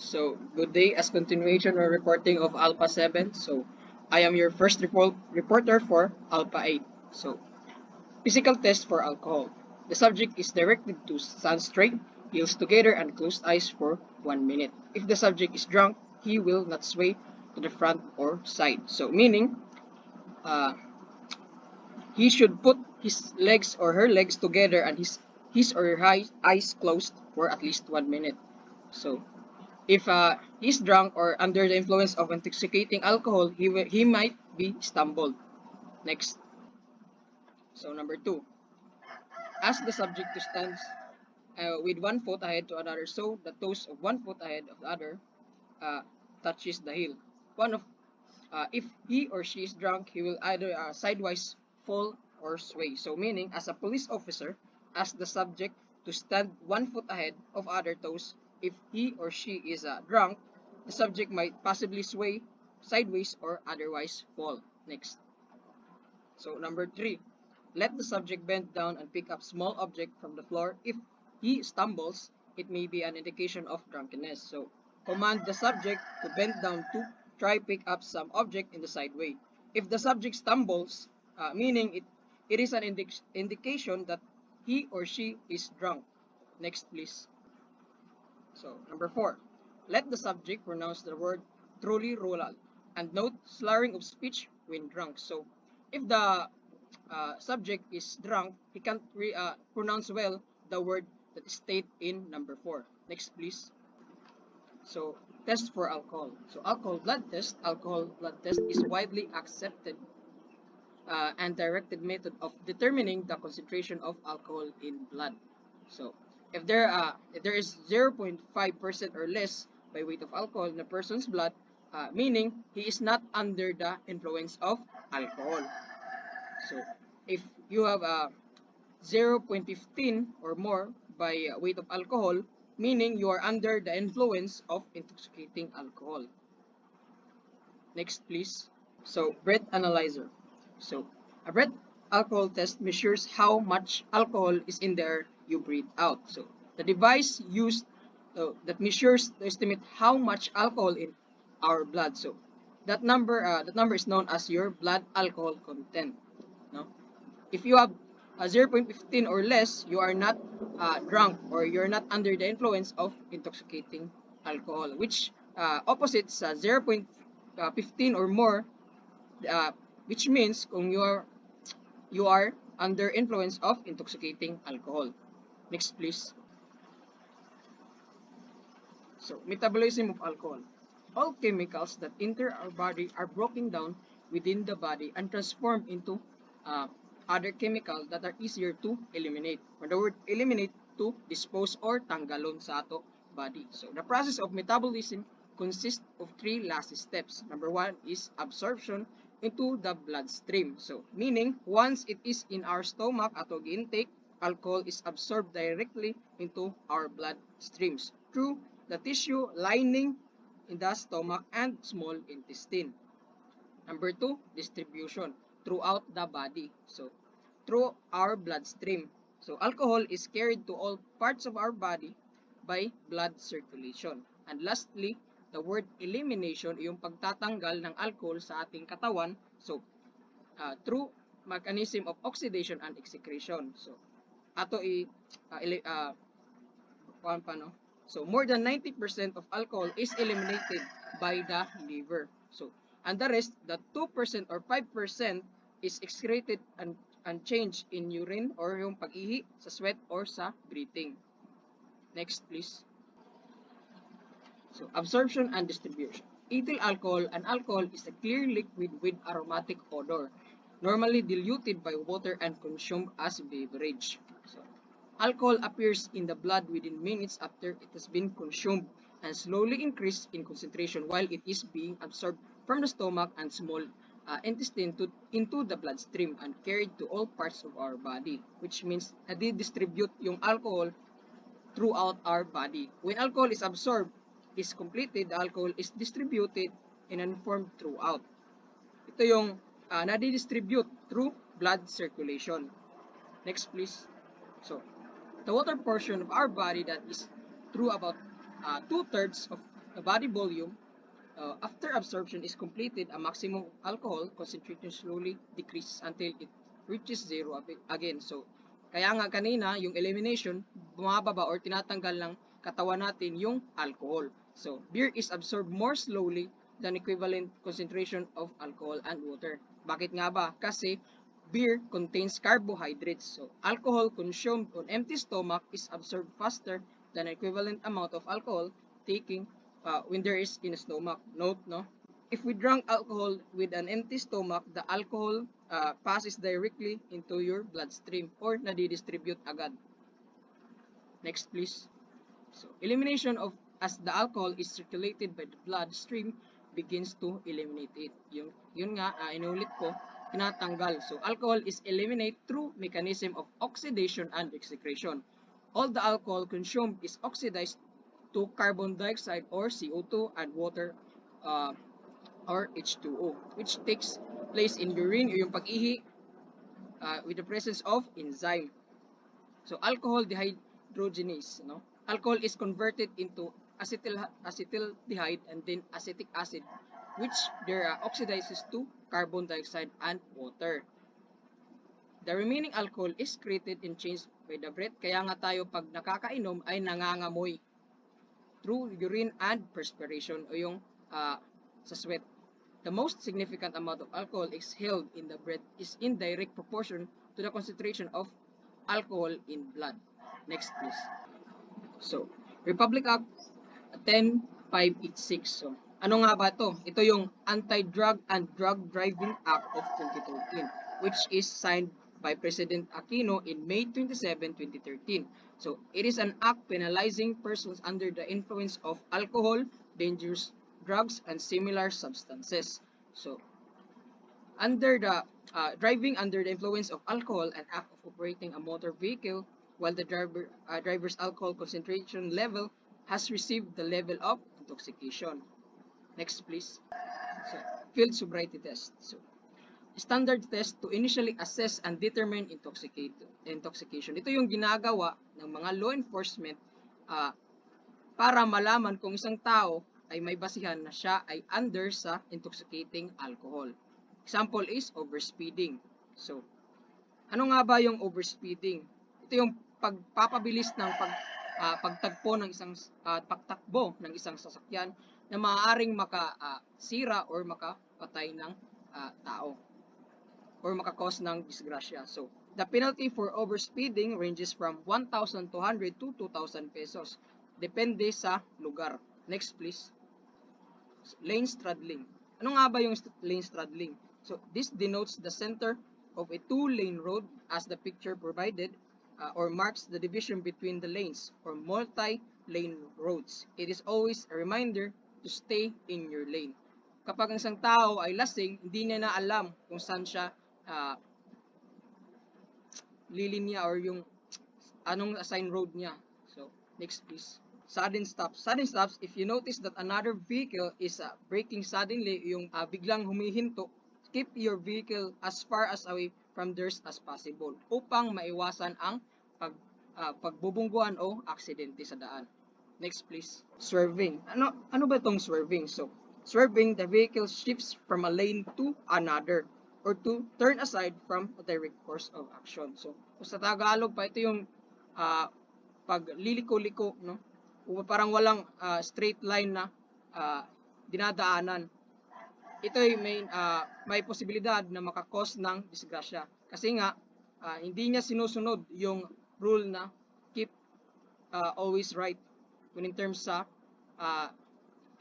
So, good day as continuation or reporting of Alpha-7. So, I am your first reporter for Alpha-8. So, physical test for alcohol. The subject is directed to stand straight, heels together, and closed eyes for 1 minute. If the subject is drunk, he will not sway to the front or side. So, meaning, uh, he should put his legs or her legs together and his or her eyes closed for at least 1 minute. So, if he's drunk or under the influence of intoxicating alcohol, he might be stumbled. Next. So number 2, ask the subject to stand with one foot ahead to another, so the toes of one foot ahead of the other uh, touches the heel. One of if he or she is drunk, he will either sidewise fall or sway. So meaning, as a police officer, ask the subject to stand one foot ahead of other toes. If he or she is drunk, the subject might possibly sway sideways or otherwise fall. Next. So number 3, let the subject bend down and pick up small object from the floor. If he stumbles, it may be an indication of drunkenness. So command the subject to bend down to try pick up some object in the sideway. If the subject stumbles, meaning it is an indication that he or she is drunk. Next, please. So number 4, let the subject pronounce the word truly rural and note slurring of speech when drunk. So if the subject is drunk, he can't pronounce well the word that is stated in number 4. Next, please. So, test for alcohol. So, alcohol blood test is widely accepted and directed method of determining the concentration of alcohol in blood. So, if there is 0.5% or less by weight of alcohol in a person's blood, meaning he is not under the influence of alcohol. So, if you have a 0.15 or more by weight of alcohol, meaning you are under the influence of intoxicating alcohol. Next, please. So, breath analyzer. So, a breath alcohol test measures how much alcohol is in the air you breathe out. So, the device used that measures to estimate how much alcohol in our blood. So, that number is known as your blood alcohol content. No? If you have 0.15 or less, you are not drunk or you're not under the influence of intoxicating alcohol, which opposites 0.15 or more, uh, which means kung you are under influence of intoxicating alcohol. Next, please. So, metabolism of alcohol. All chemicals that enter our body are broken down within the body and transformed into uh, other chemicals that are easier to eliminate. Or the word eliminate, to dispose or tanggalon sa ato body. So, the process of metabolism consists of 3 last steps. Number 1 is absorption into the bloodstream. So, meaning, once it is in our stomach, ato gi-intake, alcohol is absorbed directly into our bloodstreams through the tissue lining in the stomach and small intestine. Number 2, distribution throughout the body. So, through our bloodstream. So, alcohol is carried to all parts of our body by blood circulation. And lastly, the word elimination, yung pagtatanggal ng alcohol sa ating katawan. So, through mechanism of oxidation and excretion. So, ato paano? So, more than 90% of alcohol is eliminated by the liver. So, and the rest, the 2% or 5% is excreted and changed in urine or yung pag-ihi, sa sweat, or sa breathing. Next, please. So, absorption and distribution. Ethyl alcohol, an alcohol, is a clear liquid with aromatic odor, normally diluted by water and consumed as beverage. So, alcohol appears in the blood within minutes after it has been consumed and slowly increases in concentration while it is being absorbed from the stomach and small intestine into the bloodstream and carried to all parts of our body, which means nadi-distribute yung alcohol throughout our body. When alcohol is absorbed, is completed, the alcohol is distributed and informed throughout. Ito yung nadi-distribute through blood circulation. Next, please. So, the water portion of our body that is through about 2/3 of the body volume, after absorption is completed, a maximum alcohol concentration slowly decreases until it reaches zero again. So, kaya nga kanina, yung elimination, bumababa or tinatanggal ng katawan natin yung alcohol. So, beer is absorbed more slowly than equivalent concentration of alcohol and water. Bakit nga ba? Kasi beer contains carbohydrates. So, alcohol consumed on empty stomach is absorbed faster than equivalent amount of alcohol taking when there is in a stomach. Note, no? If we drank alcohol with an empty stomach, the alcohol passes directly into your bloodstream or nadidistribute agad. Next, please. So, elimination of as the alcohol is circulated by the bloodstream begins to eliminate it. Yun nga, inulit ko, tinatanggal. So, alcohol is eliminated through mechanism of oxidation and excretion. All the alcohol consumed is oxidized to carbon dioxide or CO2 and water or H2O, which takes place in urine o yung pag-ihi with the presence of enzyme. So alcohol dehydrogenase, no? Alcohol is converted into acetaldehyde and then acetic acid, which there oxidizes to carbon dioxide and water. The remaining alcohol is created and changed by the breath. Kaya nga tayo pag nakakainom ay nangangamoy through urine and perspiration o yung sa sweat. The most significant amount of alcohol exhaled in the breath is in direct proportion to the concentration of alcohol in blood. Next, please. So, Republic Act 10586. So, ano nga ba ito? Ito yung Anti-Drug and Drug Driving Act of 2013, which is signed by President Aquino in May 27, 2013. So, it is an act penalizing persons under the influence of alcohol, dangerous drugs, and similar substances. So, under the driving under the influence of alcohol, an act of operating a motor vehicle while the driver's alcohol concentration level has received the level of intoxication. Next, please. So, field sobriety test. So, standard test to initially assess and determine intoxication. Ito yung ginagawa ng mga law enforcement para malaman kung isang tao ay may basihan na siya ay under sa intoxicating alcohol. Example is overspeeding. So, ano nga ba yung overspeeding? Ito yung pagpapabilis ng pagtakbo ng isang sasakyan na maaaring makasira or makapatay ng tao or makakos ng disgrasya. So, the penalty for overspeeding ranges from 1,200 to 2,000 pesos. Depende sa lugar. Next, please. Lane straddling. Ano nga ba yung lane straddling? So, this denotes the center of a two-lane road as the picture provided or marks the division between the lanes or multi-lane roads. It is always a reminder to stay in your lane. Kapag ang isang tao ay lasing, hindi niya na alam kung saan siya lilinya or yung anong assigned road niya. So, next please. Sudden stops. Sudden stops, if you notice that another vehicle is braking suddenly, yung biglang humihinto, keep your vehicle as far as away from theirs as possible upang maiwasan ang pagbubungguan o aksidente sa daan. Next please. Swerving. Ano ba itong swerving? So, swerving, the vehicle shifts from a lane to another or to turn aside from a direct course of action. So, sa Tagalog pa, ito yung pagliliko-liko, no? Parang walang straight line na dinadaanan. Ito ay may posibilidad na makakos ng disgrasya. Kasi nga, hindi niya sinusunod yung rule na keep always right when in terms sa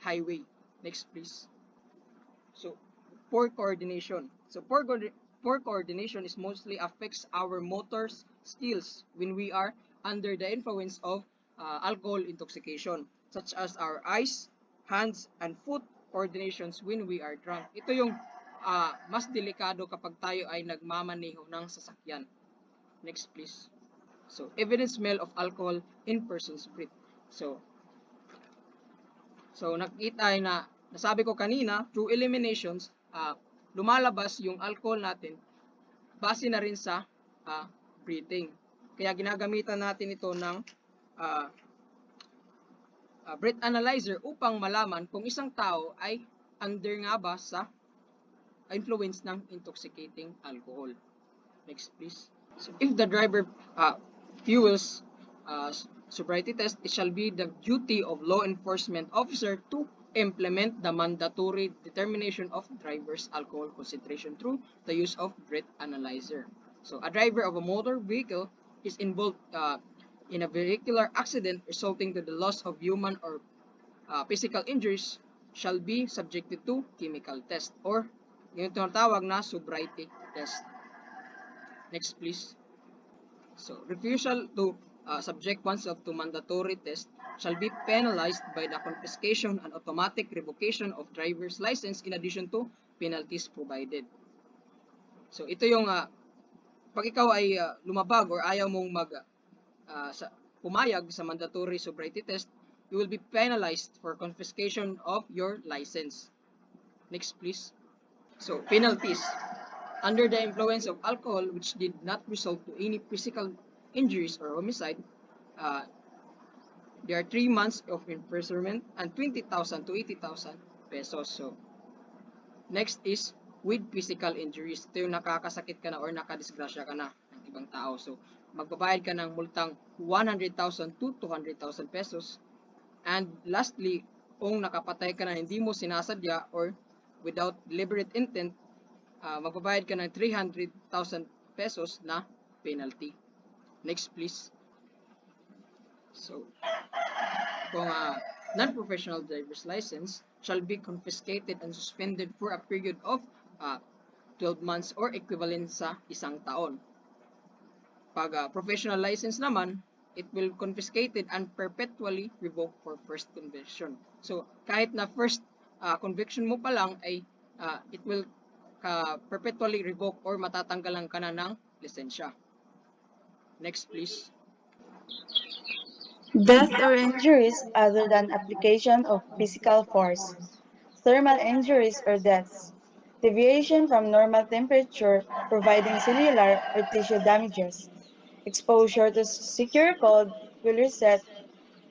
highway. Next, please. So, poor coordination. So, poor coordination is mostly affects our motor skills when we are under the influence of alcohol intoxication, such as our eyes, hands, and foot coordinations when we are drunk. Ito yung mas delikado kapag tayo ay nagmamaneho ng sasakyan. Next, please. So, evident smell of alcohol in person's breath. So nakita ay nasabi ko kanina, through eliminations, lumalabas yung alcohol natin base na rin sa breathing. Kaya ginagamitan natin ito ng breath analyzer upang malaman kung isang tao ay under nga ba sa influence ng intoxicating alcohol. Next, please. So, if the driver fuels sobriety test, it shall be the duty of law enforcement officer to implement the mandatory determination of driver's alcohol concentration through the use of breath analyzer. So, a driver of a motor vehicle is involved in a vehicular accident resulting to the loss of human or physical injuries shall be subjected to chemical test or yung tinatawag na sobriety test. Next, please. So, refusal to subject oneself to mandatory test shall be penalized by the confiscation and automatic revocation of driver's license in addition to penalties provided. So, ito yung pag ikaw ay lumabag or ayaw mong pumayag sa mandatory sobriety test, you will be penalized for confiscation of your license. Next, please. So, penalties. Under the influence of alcohol which did not result to any physical injuries or homicide, there are 3 months of imprisonment and 20,000 to 80,000 pesos. So, next is with physical injuries. Ito yung nakakasakit ka na or nakadisgrasya ka na ng ibang tao. So, magbabayad ka ng multang 100,000 to 200,000 pesos. And lastly, kung nakapatay ka na hindi mo sinasadya or without deliberate intent, magbabayad ka ng 300,000 pesos na penalty. Next, please. So, kung non-professional driver's license shall be confiscated and suspended for a period of 12 months or equivalent sa isang taon. Pag professional license naman, it will confiscated and perpetually revoked for first conviction. So, kahit na first conviction mo pa lang ay it will perpetually revoke or matatanggalan ka na ng lisensya. Next, please. Death or injuries other than application of physical force. Thermal injuries or deaths. Deviation from normal temperature providing cellular or tissue damages. Exposure to secure cold will reset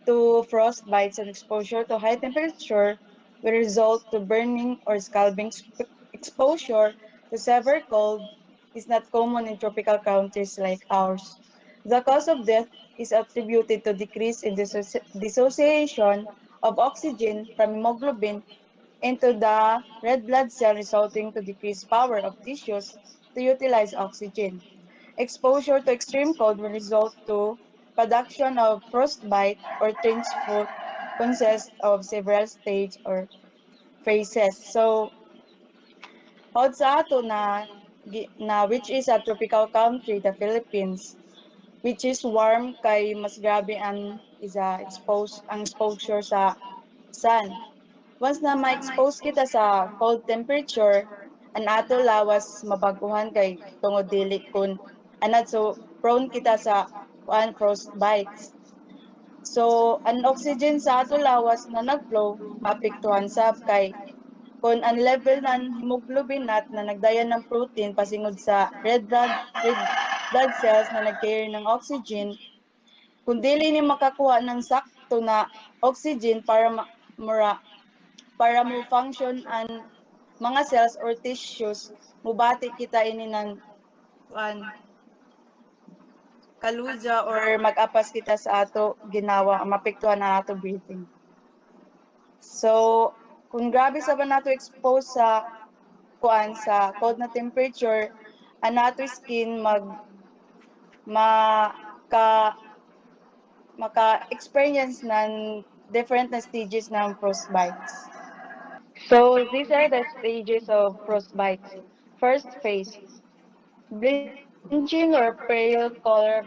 to frostbites, and exposure to high temperature will result to burning or scalding. Exposure to severe cold is not common in tropical countries like ours. The cause of death is attributed to decrease in dissociation of oxygen from hemoglobin into the red blood cell, resulting to decreased power of tissues to utilize oxygen. Exposure to extreme cold will result to production of frostbite or trench foot, consists of several stages or phases. So, hod sa ato na which is a tropical country, the Philippines, which is warm kay mas grabe ang exposure sa sun. Once na ma-expose kita sa cold temperature, ang ato lawas mabaguhan kay tungod dili kun anad so prone kita sa frostbites. So, ang oxygen sa ato lawas na nagflow, maapektuhan sab kay kung ang level ng hemoglobin nat na nagdayan ng protein pasingod sa red blood cells na nag-carry ng oxygen, kung dili ni makakuha ng sakto na oxygen para mo function ang mga cells or tissues, mubati kita ini ng kaluja or mag-apas kita sa ato ginawa, mapektuhan na ato breathing. So, kung grabe sa ba nato expose sa cold na temperature, ang nato skin maka-experience ng different na stages ng frostbites. So, these are the stages of frostbites. First phase, bleaching or pale color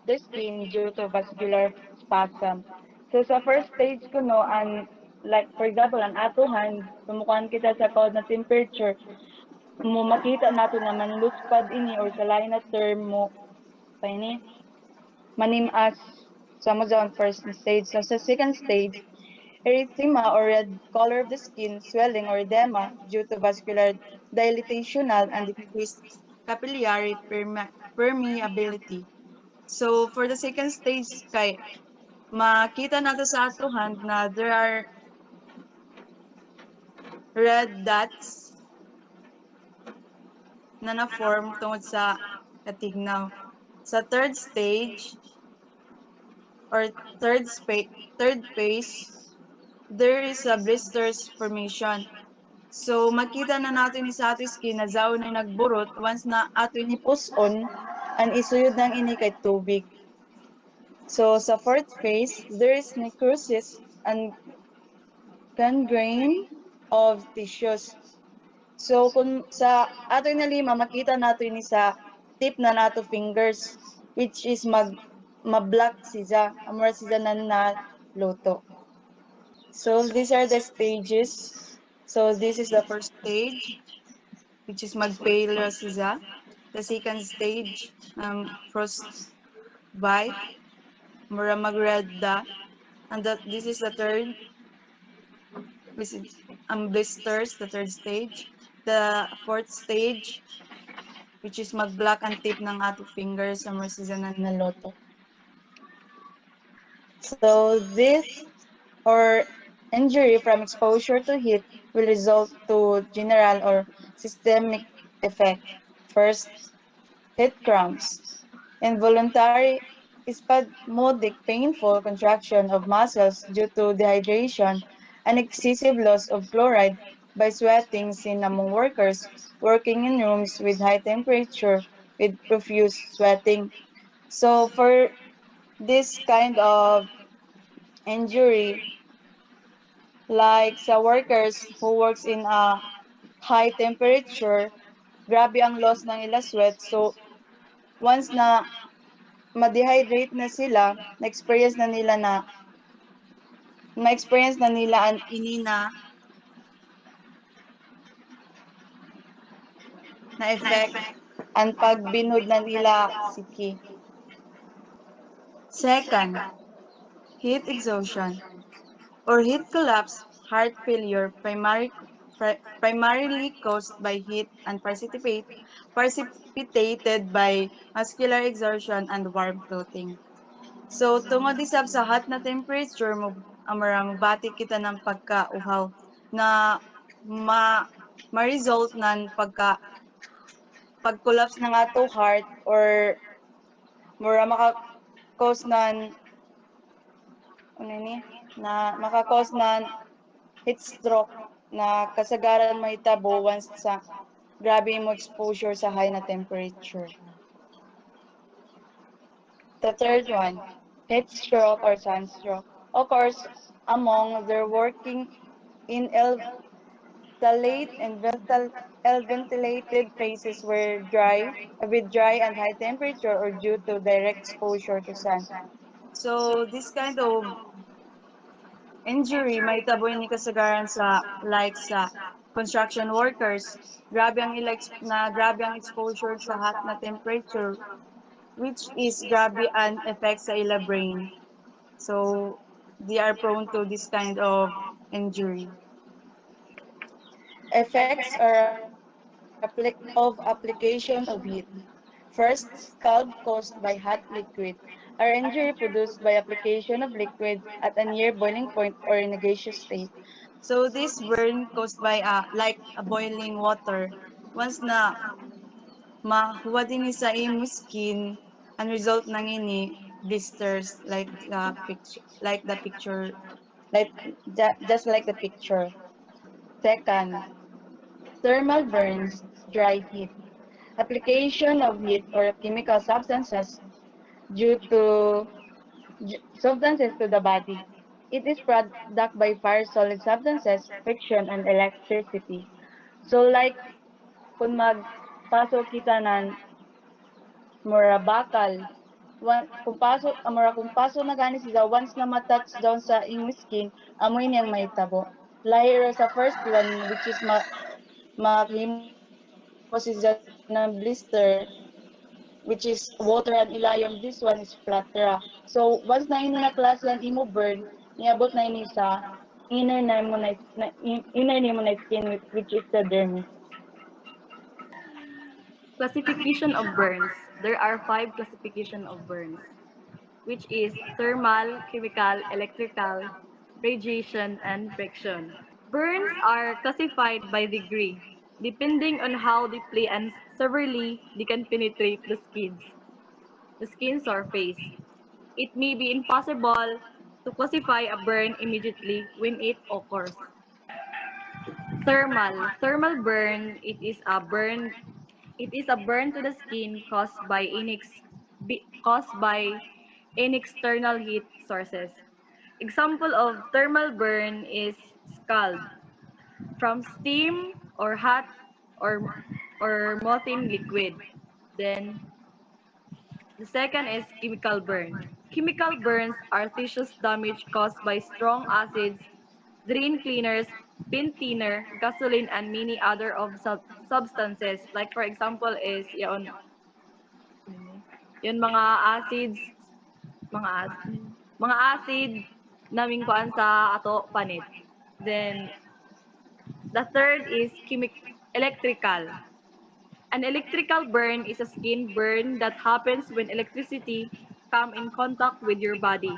the skin due to vascular spasm. So, sa first stage ko no, like for example, ang ato hand, tumukuhan kita sa cold na temperature, mo makita nato na manluspad ini or sa lain na term mo, ini, manimas sa mo on first stage. So, sa second stage, erythema or red color of the skin, swelling or edema due to vascular dilatational and decreased capillary permeability. So, for the second stage, kay makita nato sa ato hand na there are red dots na na-form tungod sa katignaw. Sa third stage or third phase, there is a blisters formation. So, makita na natin ni sa ato skin na zaon na nagburot once na ato ni puson ang isuyod ng ini kay tubig. So, sa fourth phase, there is necrosis and gangrene of tissues. So, kung sa ato na lima, makita nato ini sa tip na nato fingers, which is ma-block siya, amora siya na luto. So, these are the stages. So, this is the first stage, which is mag-pale siya. The second stage, frostbite, mura mag-red da. And this is the third, which is blisters, the third stage. The fourth stage, which is mag-black ang tip ng ato fingers sa mga season na loto. So this or injury from exposure to heat will result to general or systemic effect. First, heat cramps. Involuntary spasmodic painful contraction of muscles due to dehydration and excessive loss of chloride by sweating seen among workers working in rooms with high temperature with profuse sweating. So for this kind of injury, like sa workers who works in a high temperature, grabe ang loss ng ila sweat. So once na ma-dehydrate na sila, na-experience na nila ang inina na effect ang pagbinod na nila siki. Second, heat exhaustion or heat collapse, heart failure, primarily caused by heat and precipitated by muscular exertion and warm clothing. So, tungod isab sa hot na temperature, mabati kita ng pagka-uhaw na ma-result ng pag-collapse ng ato heart or mura maka-cause ng ano ni na maka-cause ng heat stroke na kasagaran mahitabo once sa grabe mo exposure sa high na temperature. The third one, heat stroke or sunstroke, occurs among their working in the late and ventilated phases where with dry and high temperature or due to direct exposure to sun. So this kind of injury may taboy ni kasagaran sa like sa construction workers. Grabe ang exposure sa hot na temperature which is grabe an effect sa ila brain. So they are prone to this kind of injury. Effects of application of heat. First, scald caused by hot liquid. Or injury produced by application of liquid at a near boiling point or in a gaseous state. So this burn caused by like a boiling water. Once na mahuwa din ni sa imo skin, ang result ng ini blisters like the picture like just like the picture. Second, thermal burns, dry heat. Application of heat or chemical substances to the body. It is product by fire solid substances, friction, and electricity. So like kung magpasok kita ng mura bakal, kung paso na gani siya, once na matouch down sa ing skin, amoy niyang mahitabo. Lahi sa first one, which is mahimo siya ng blister, which is water and ilayom. This one is flatera. So, once na ini na klase ang imo burn, niabot na ini sa inner na mo na skin, which is the dermis. Classification of burns. There are 5 classification of burns. which is thermal, chemical, electrical, radiation, and friction. Burns are classified by degree, depending on how deeply and severely they can penetrate the skin surface. It may be impossible to classify a burn immediately when it occurs. Thermal burn, it is a burn to the skin caused by any external heat sources. Example of thermal burn is scald from steam or hot or molten liquid. Then the second is chemical burn. Chemical burns are tissues damage caused by strong acids, drain cleaners, paint thinner, gasoline, and many other of substances. Like for example is yun mga acids, mga acid, mga acid naming kuan sa ato panit. Then the third is electrical. An electrical burn is a skin burn that happens when electricity come in contact with your body.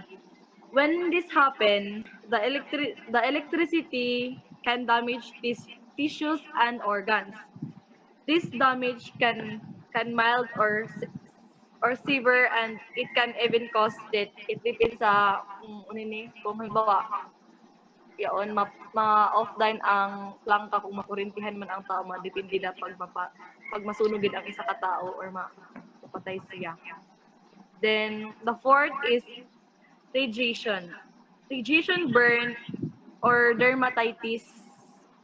When this happens, the electricity can damage tissues and organs. This damage can mild or severe, and it can even cause death. It depends sa ano ni kung halimbawa yaon ma-offline ang plangka kung makurintihan man ang tao, depende na pag masunugid ang isa ka tao or mapatay siya. Then the fourth is radiation. Radiation burn or dermatitis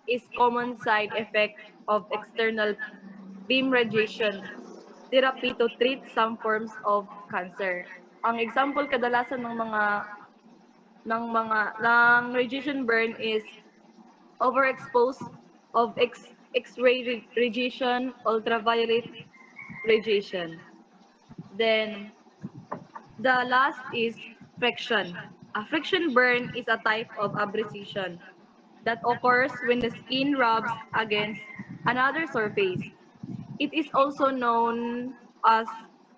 is common side effect of external beam radiation therapy to treat some forms of cancer. Ang example kadalasan ng radiation burn is overexposed of X-ray radiation, ultraviolet radiation. Then the last is friction. A friction burn is a type of abrasion that occurs when the skin rubs against another surface. It is also known as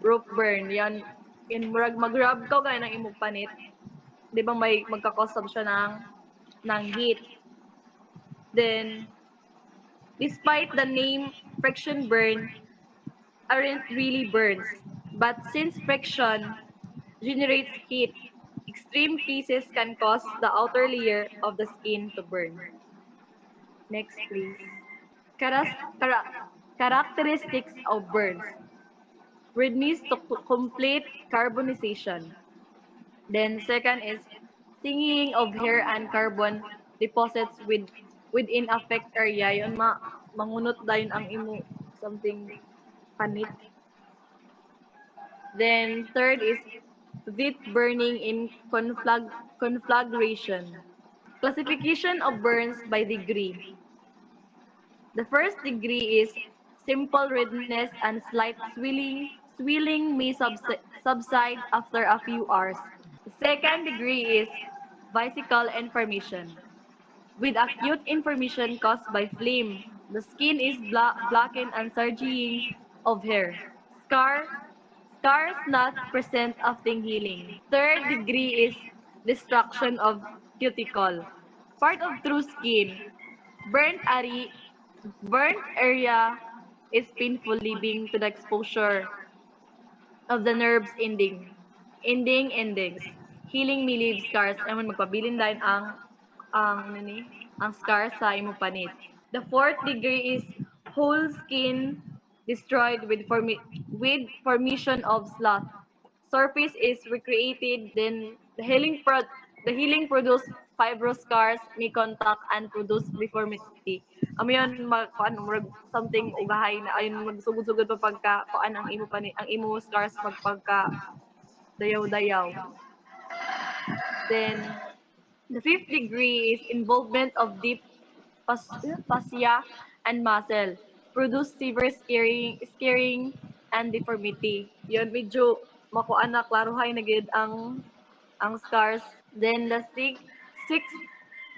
rope burn. Yan murag mag-rub ka gaya ng imong panit. Di ba may magkakosab siya ng heat. Then, despite the name friction burn, aren't really burns. But since friction generates heat, extreme cases can cause the outer layer of the skin to burn. Next, please. Charas- chara- Characteristics of burns. Redness to complete carbonization. Then second is singing of hair and carbon deposits within affect area. Yun mangunot dayon ang imo something panit. Then third is wheat burning in conflagration. Classification of burns by degree. The first degree is simple redness and slight swelling. Swelling may subside after a few hours. The second degree is vesicle inflammation. With acute inflammation caused by flame, the skin is blackened and surging of hair. Scar, scars not present after healing. Third degree is destruction of cuticle. Part of true skin. Burnt area, burnt area is painfully being to the exposure of the nerves endings. Healing may leave scars. Ewan magpabilin dahil ang scars sa imo panit. The fourth degree is whole skin destroyed with formation of slough. Surface is recreated, then the healing produce fibrous scars, may contact and produce deformity. Amo yon something ugahay na ayon magsugod-sugod pa pagka kuan ang imo scars pagka dayaw-dayaw. Then the fifth degree is involvement of deep fascia and muscle, produce severe scarring and deformity. Yon medyo makuan na klaruhay na gid ang scars. Then the sixth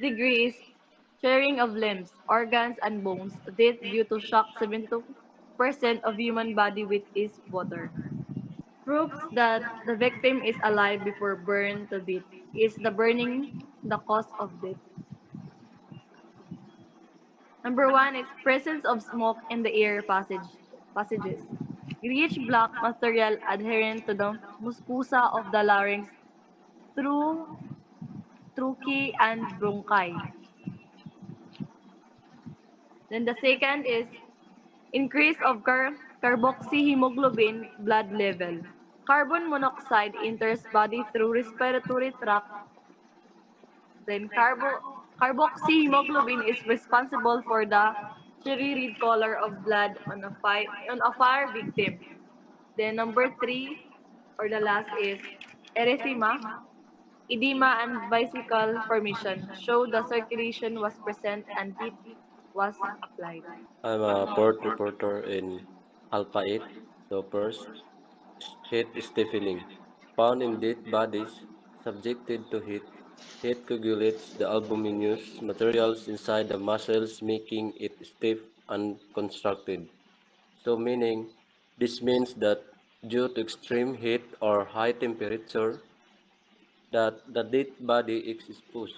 degree is sharing of limbs, organs, and bones. Death due to shock. 72% of human body weight is water. Proves that the victim is alive before burned to death. Is the burning the cause of death? Number one is presence of smoke in the air passages. Greenish black material adherent to the mucosa of the larynx through trachea and bronchi. Then the second is increase of carboxyhemoglobin blood level. Carbon monoxide enters body through respiratory tract. Then carboxyhemoglobin is responsible for the cherry red color of blood on a fire victim. Then number three, or the last is erythema, edema and vesicle formation. Show the circulation was present and heat was applied. I'm a port reporter in Alpha 8. So first, heat stiffening. Found in dead bodies subjected to heat, heat coagulates the albuminous materials inside the muscles, making it stiff and constructed. So meaning, this means that due to extreme heat or high temperature, that the dead body is exposed.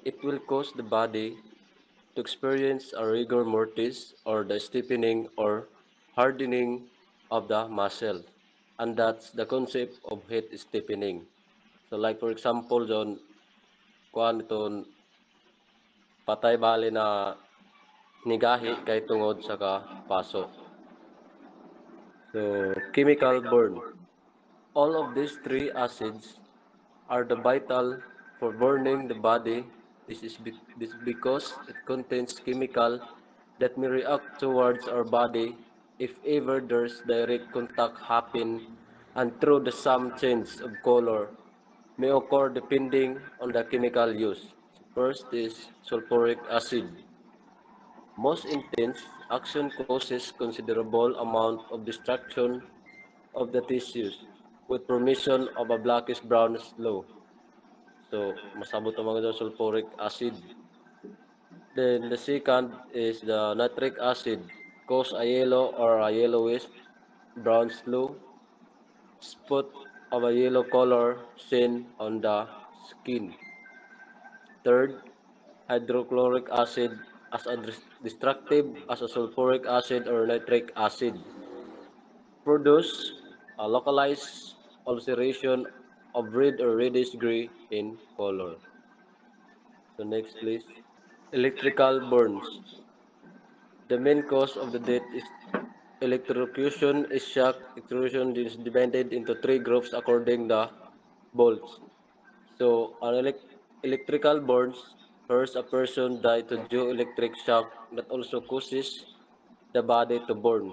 It will cause the body to experience a rigor mortis or the stiffening or hardening of the muscle. And that's the concept of heat stiffening. So like for example, John, kuan iton patay bali na nigahi kay tungod sa kapaso. So chemical burn. All of these three acids are the vital for burning the body. This because it contains chemical that may react towards our body if ever there's direct contact happen and through the some change of color may occur depending on the chemical use. First is sulfuric acid. Most intense action causes considerable amount of destruction of the tissues with formation of a blackish brown slough. So, masabot ang mga sulfuric acid. Then, the second is the nitric acid, cause a yellow or a yellowish brown slough, spot of a yellow color seen on the skin. Third, hydrochloric acid as a destructive as a sulfuric acid or nitric acid. Produce a localized ulceration of red or reddish gray in color. So next please. Electrical burns. The main cause of the death is electrocution is shock. Electrocution is divided into three groups according to bolts. So electrical burns, first a person died to due electric shock that also causes the body to burn.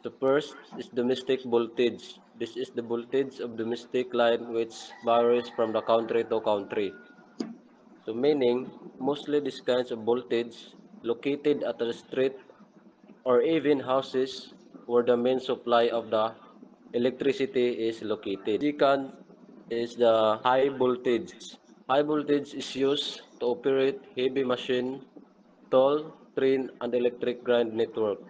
The first is domestic voltage. This is the voltage of domestic line which varies from the country to country. So meaning, mostly these kinds of voltage located at the street or even houses where the main supply of the electricity is located. Second is the high voltage. High voltage is used to operate heavy machine, toll, train, and electric grind network.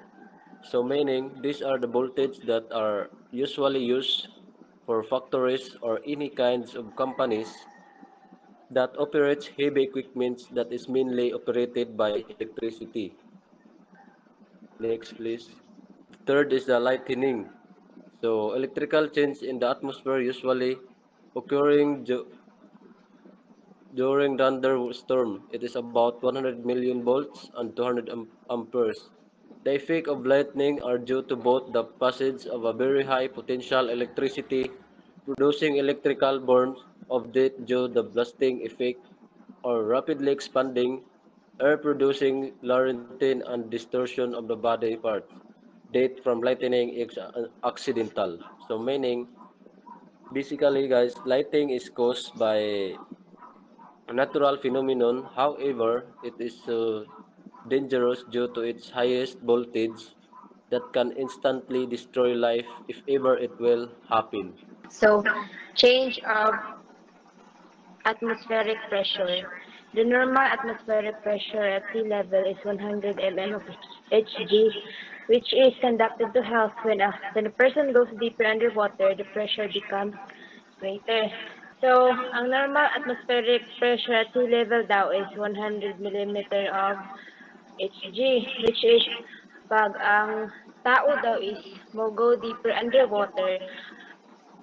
So meaning these are the voltage that are usually used for factories or any kinds of companies that operates heavy equipment that is mainly operated by electricity. Next please. Third is the lightning. So electrical change in the atmosphere usually occurring during thunderstorm. It is about 100 million volts and 200 amperes. The effect of lightning are due to both the passage of a very high potential electricity producing electrical burns of death due to the blasting effect or rapidly expanding air producing larentin and distortion of the body parts. Death from lightning is accidental. So meaning basically guys lighting is caused by a natural phenomenon. However, it is dangerous due to its highest voltage that can instantly destroy life if ever it will happen. So, change of atmospheric pressure. The normal atmospheric pressure at sea level is 100 mm of Hg, which is conducted to health. When a person goes deeper underwater, the pressure becomes greater. So, ang normal atmospheric pressure at sea level daw is 100 millimeter of Hg, which is pag ang tao daw is mo go deeper underwater,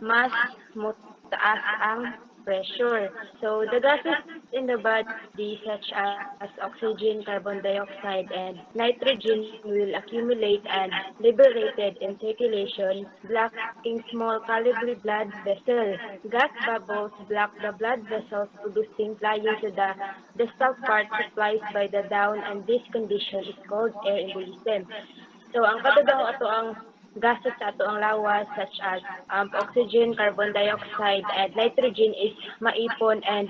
mas mataas ang pressure. So, the gases in the body such as oxygen, carbon dioxide, and nitrogen will accumulate and liberated in circulation, blocking small caliber blood vessels. Gas bubbles block the blood vessels, producing flying to the distal part supplies by the down, and this condition is called air embolism. So, ang katudang ato ang gases sa ato ang lawas such as oxygen, carbon dioxide, and nitrogen is maipon and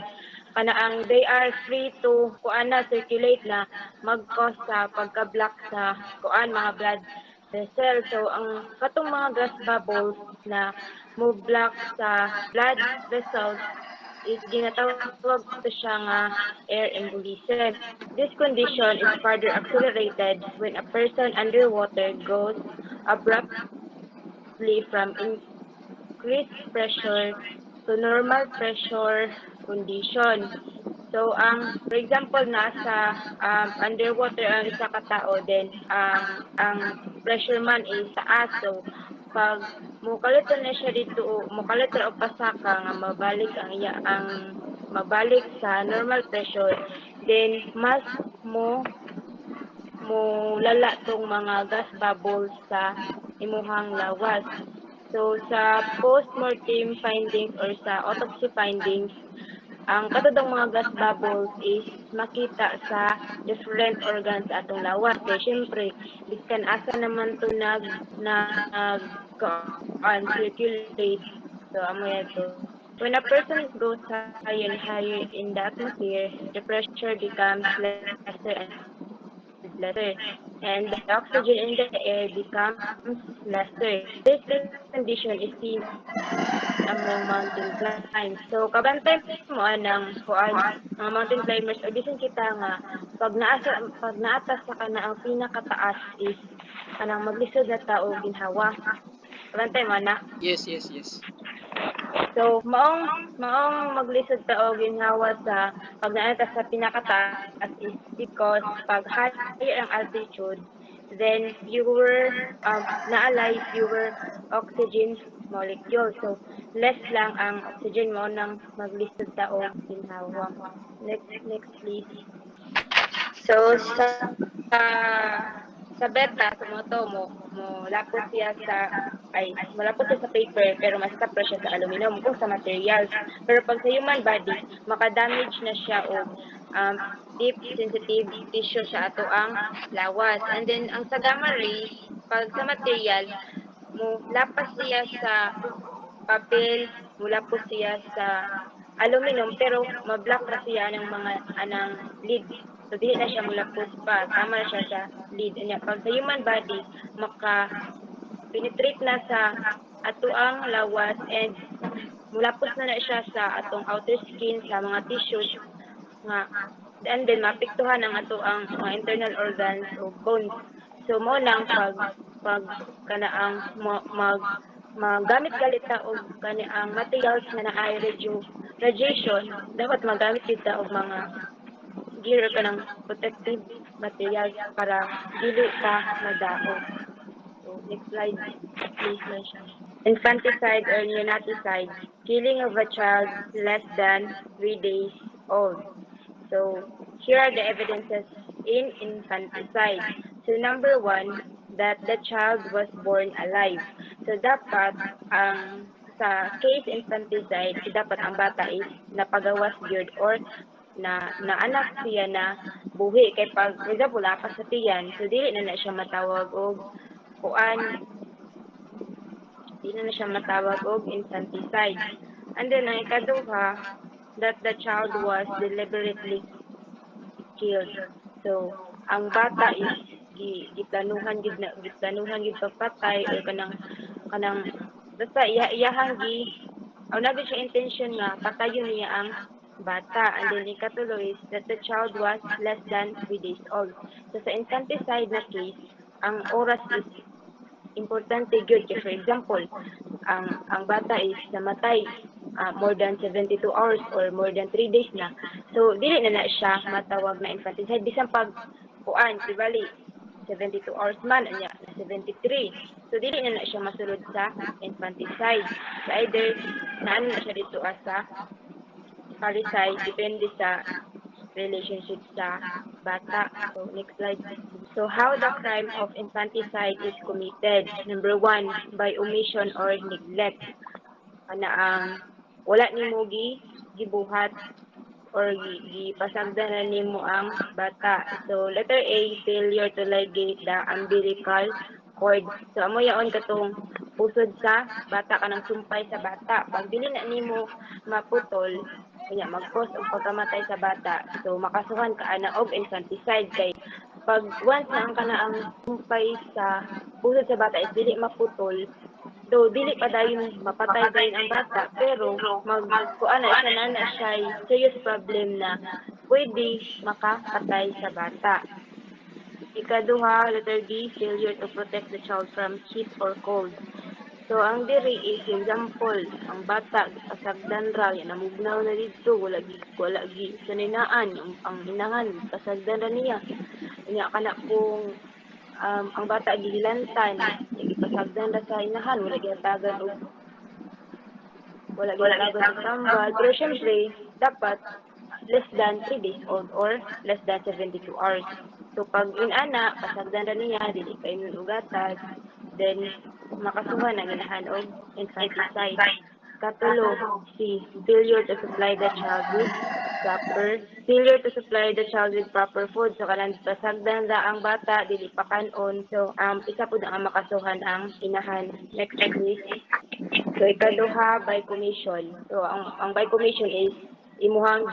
kanaang they are free to kuan na circulate na mag-cause sa pagka-block sa kuan mga blood vessel. So ang katong mga gas bubbles na mo block sa blood vessels is ginatawag to siya nga air embolism. This condition is further accelerated when a person underwater goes abruptly from increased pressure to normal pressure condition. So, for example, nasa underwater ang isa ka tao, then ang pressure man is taas. So, pag mukalito na siya dito, mukalito o pasaka nga mabalik ang mabalik sa normal pressure, then mas mo lala tong mga gas bubbles sa imuhang lawas. So, sa post-mortem findings or sa autopsy findings, ang katudang mga gas bubbles is makita sa different organs sa atong lawas. Kaya syempre, biskan asa naman to circulate. So, amo yan to. When a person goes higher and higher in the atmosphere, the pressure becomes lesser and lesser, and the oxygen in the air becomes lesser. This condition is seen among mountain climbs. So, kabantay mo anang kuan mga mountain climbers o bisan kita nga pag naatas sa kana ang pinakataas is kanang maglisod na ta og ginhawa. Kabantay mo na. Yes, yes, yes. So, maong maglisod ta og ginhawa sa pag naatas sa pinakataas is because pag higher ang altitude, then fewer naalay fewer oxygen molecule. So, less lang ang oxygen mo nang maglisod ta og ginhawa. Next please. So, sa beta, sa mo lapot siya sa malapot siya sa paper pero mas tapos siya sa aluminum kung sa materials. Pero pag sa human body, maka-damage na siya og deep sensitive tissue sa ato ang lawas. And then ang sa gamma rays, pag sa material, mo lapas siya sa papel, mula po siya sa aluminum pero mablock ra siya ng mga anang lead. So dili na siya mulapos pa, tama na siya sa lead. Anya pag sa human body maka penetrate na sa ato ang lawas and mulapos na siya sa atong outer skin sa mga tissues nga and then mapiktuhan ang ato ang mga internal organs o bones. So mo lang pag kanaang magamit galit ta og kaniang materials nga naay radiation, dapat magamit kita og mga gear ka ng protective materials para dili ka madaog. So, next slide, please, Maisha. Infanticide or neonaticide, killing of a child less than 3 days old. So, here are the evidences in infanticide. So, number 1, that the child was born alive. So, dapat ang sa case infanticide, dapat ang bata is napagawas gyud or na anak siya na buhi kay pag for example lapas sa tiyan so dili na siya matawag og kuan dili na siya matawag og infanticide. And then ang ikaduha, that the child was deliberately killed. So ang bata is giplanuhan gid pagpatay or kanang basta iyahang aw na siya intention nga patayon niya ang bata. And then ikatulo is that the child was less than 3 days old. So sa infanticide na case, ang oras is importante gyud kay for example ang bata is namatay more than 72 hours or more than 3 days na, so dili na siya matawag na infanticide bisan pag kuan tibali 72 hours man anya na 73, so dili na siya masulod sa infanticide. So either naano na siya dito sa parricide depende sa relationship sa bata. So next slide. So how the crime of infanticide is committed. Number one, by omission or neglect. Ana ang wala nimo gibuhat or gipasagdan na nimo ang bata. So letter A, failure to ligate the umbilical cord. So amo yaon katong pusod sa bata kanang sumpay sa bata. Pag dili na nimo maputol, kanya mag-cause og pagkamatay sa bata. So makasuhan ka ana og infanticide kay pag once na ang kanaang sumpay sa pusod sa bata is dili maputol, do dili pa dayon mapatay dayon ang bata pero magkuan na siya na siya serious problem na pwede makapatay sa bata. Ikaduha, letter B, failure to protect the child from heat or cold. So ang diri is example, ang bata pasagdan ra ya namugnaw na dito wala gi saninaan ang inahan pasagdan ra niya. Unya kana kung ang bata gihilantan, ipasagdan ra sa inahan wala gihatagan og tambal. Pero syempre, dapat less than 3 days old or less than 72 hours. So pag inana, pasagdan ra niya, dili pa inon ugatas, then makasuhan ang inahan og infanticide. Katulo, C. Failure to supply the child with proper food. So kanang pasagdan ra ang bata, dili pa kanon. So isa pud ang makasuhan ang inahan. Next please. So ikaduha by commission. So ang by commission is imuhang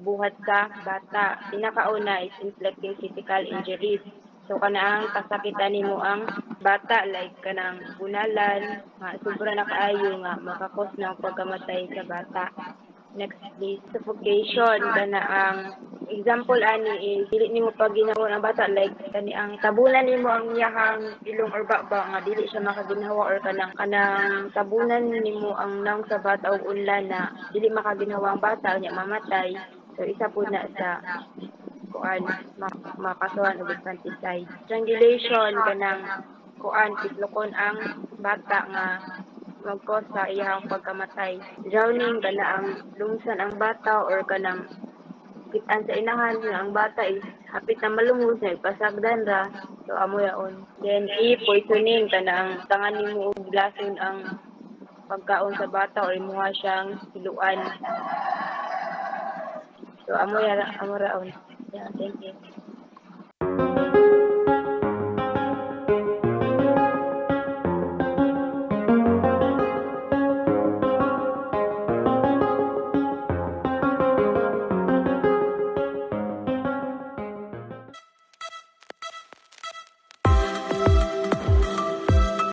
buhat sa bata. Pinakauna is inflicting physical injuries. So kanaang kasakitan nimo ang bata like kanang bunalan, nga sobra na kaayo nga makakos ng pagkamatay sa bata. Next please. Suffocation kana ang example ani is dili nimo pag ginawa ang bata like kani ang tabunan nimo ang iyahang ilong or baba nga dili siya makaginhawa or kanang tabunan nimo ang nang sa bata og unlan na dili makaginhawa ang bata nya mamatay. So isa po na sa kuan makasuhan og infanticide. Strangulation kanang kuan pislokon ang bata nga mag-cause sa iyang pagkamatay. Drowning kana ang lungsan ang bata or kanang kitaan sa inahan nga ang bata is hapit na malungod na ipasagdan ra. So amo yaon. Then poisoning kana ang tangan nimo og lason ang pagkaon sa bata or imuha siyang hiluan. So amo raon. Yeah, thank you.